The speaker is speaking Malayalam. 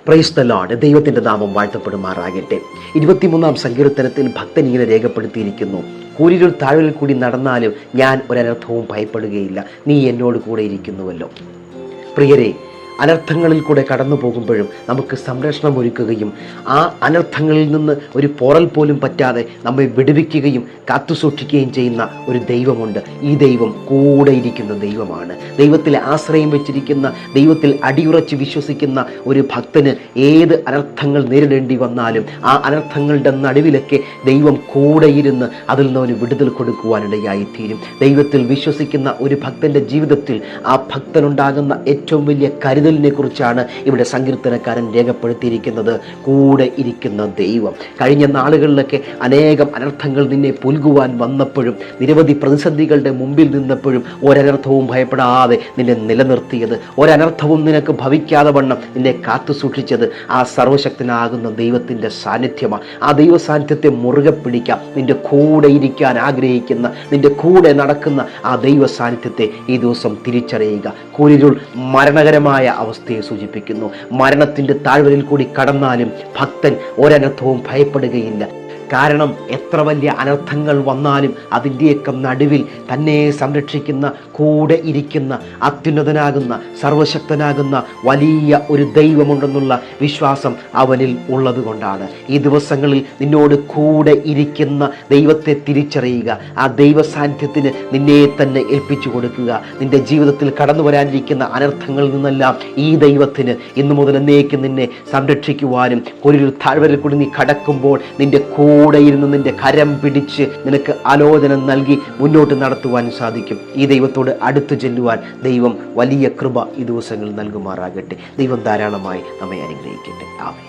Praise the Lord. ദൈവത്തിൻ്റെ നാമം വാഴ്ത്തപ്പെടുമാറാകട്ടെ. 23-ാം സങ്കീർത്തനത്തിൽ ഭക്തൻ ഇങ്ങനെ രേഖപ്പെടുത്തിയിരിക്കുന്നു: കൂരിരുൾ താഴ്വരയിൽ കൂടി നടന്നാലും ഞാൻ ഒരനർത്ഥവും ഭയപ്പെടുകയില്ല, നീ എന്നോട് കൂടെ ഇരിക്കുന്നുവല്ലോ. പ്രിയരെ, അനർത്ഥങ്ങളിൽ കൂടെ കടന്നു പോകുമ്പോഴും നമുക്ക് സംരക്ഷണം ഒരുക്കുകയും ആ അനർത്ഥങ്ങളിൽ നിന്ന് ഒരു പോറൽ പോലും പറ്റാതെ നമ്മെ വിടുവിക്കുകയും കാത്തുസൂക്ഷിക്കുകയും ചെയ്യുന്ന ഒരു ദൈവമുണ്ട്. ഈ ദൈവം കൂടെ ഇരിക്കുന്ന ദൈവമാണ്. ദൈവത്തിൽ ആശ്രയം വെച്ചിരിക്കുന്ന, ദൈവത്തിൽ അടിയുറച്ച് വിശ്വസിക്കുന്ന ഒരു ഭക്തന് ഏത് അനർത്ഥങ്ങൾ നേരിടേണ്ടി വന്നാലും ആ അനർത്ഥങ്ങളുടെ നടുവിലൊക്കെ ദൈവം കൂടെ ഇരുന്ന് അതിൽ നിന്ന് ഒരു വിടുതൽ കൊടുക്കുവാനിടയായിത്തീരും. ദൈവത്തിൽ വിശ്വസിക്കുന്ന ഒരു ഭക്തൻ്റെ ജീവിതത്തിൽ ആ ഭക്തനുണ്ടാകുന്ന ഏറ്റവും വലിയ കരുതലിനെ കുറിച്ചാണ് ഇവിടെ സങ്കീർത്തനക്കാരൻ രേഖപ്പെടുത്തിയിരിക്കുന്നത്. കൂടെ ഇരിക്കുന്ന ദൈവം. കഴിഞ്ഞ നാളുകളിലൊക്കെ അനേകം അനർത്ഥങ്ങൾ നിന്നെ പുൽകുവാൻ വന്നപ്പോഴും, നിരവധി പ്രതിസന്ധികളുടെ മുമ്പിൽ നിന്നപ്പോഴും ഒരനർത്ഥവും ഭയപ്പെടാതെ നിന്നെ നിലനിർത്തിയത്, ഒരനർത്ഥവും നിനക്ക് ഭവിക്കാതെ വണ്ണം നിന്നെ കാത്തു സൂക്ഷിച്ചത് ആ സർവശക്തനാകുന്ന ദൈവത്തിൻ്റെ സാന്നിധ്യമാണ്. ആ ദൈവ സാന്നിധ്യത്തെ മുറുകെ പിടിക്കാം. നിന്റെ കൂടെ ഇരിക്കാൻ ആഗ്രഹിക്കുന്ന, നിന്റെ കൂടെ നടക്കുന്ന ആ ദൈവ സാന്നിധ്യത്തെ ഈ ദിവസം തിരിച്ചറിയുക. കൂരിരുൾ മരണകരമായ അവസ്ഥയെ സൂചിപ്പിക്കുന്നു. മരണത്തിൻ്റെ താഴ്വരയിൽ കൂടി കടന്നാലും ഭക്തൻ ഒരനർത്ഥവും ഭയപ്പെടുകയില്ല. കാരണം എത്ര വലിയ അനർത്ഥങ്ങൾ വന്നാലും അതിൻ്റെയൊക്കെ നടുവിൽ തന്നെ സംരക്ഷിക്കുന്ന, കൂടെ ഇരിക്കുന്ന, അത്യുന്നതനാകുന്ന, സർവശക്തനാകുന്ന വലിയ ഒരു ദൈവമുണ്ടെന്നുള്ള വിശ്വാസം അവനിൽ ഉള്ളതുകൊണ്ടാണ്. ഈ ദിവസങ്ങളിൽ നിന്നോട് കൂടെ ഇരിക്കുന്ന ദൈവത്തെ തിരിച്ചറിയുക. ആ ദൈവ സാന്നിധ്യത്തിന് നിന്നെ തന്നെ ഏൽപ്പിച്ചു കൊടുക്കുക. നിന്റെ ജീവിതത്തിൽ കടന്നു വരാനിരിക്കുന്ന അനർത്ഥങ്ങളിൽ നിന്നെല്ലാം ഈ ദൈവത്തിന് ഇന്നു മുതൽ എന്നേക്കും നിന്നെ സംരക്ഷിക്കുവാനും, ഒരു താഴ്വരയിൽ കൂടി നീ കടക്കുമ്പോൾ നിന്റെ കൂടെ ഇരുന്ന് നിന്റെ കരം പിടിച്ച് നിനക്ക് ആലോചന നൽകി മുന്നോട്ട് നടത്തുവാൻ സാധിക്കും. ഈ ദൈവത്തോട് അടുത്തു ചെല്ലുവാൻ ദൈവം വലിയ കൃപ ഈ ദിവസങ്ങളിൽ നൽകുമാറാകട്ടെ. ദൈവം ധാരാളമായി നമ്മെ അനുഗ്രഹിക്കട്ടെ. ആമേൻ.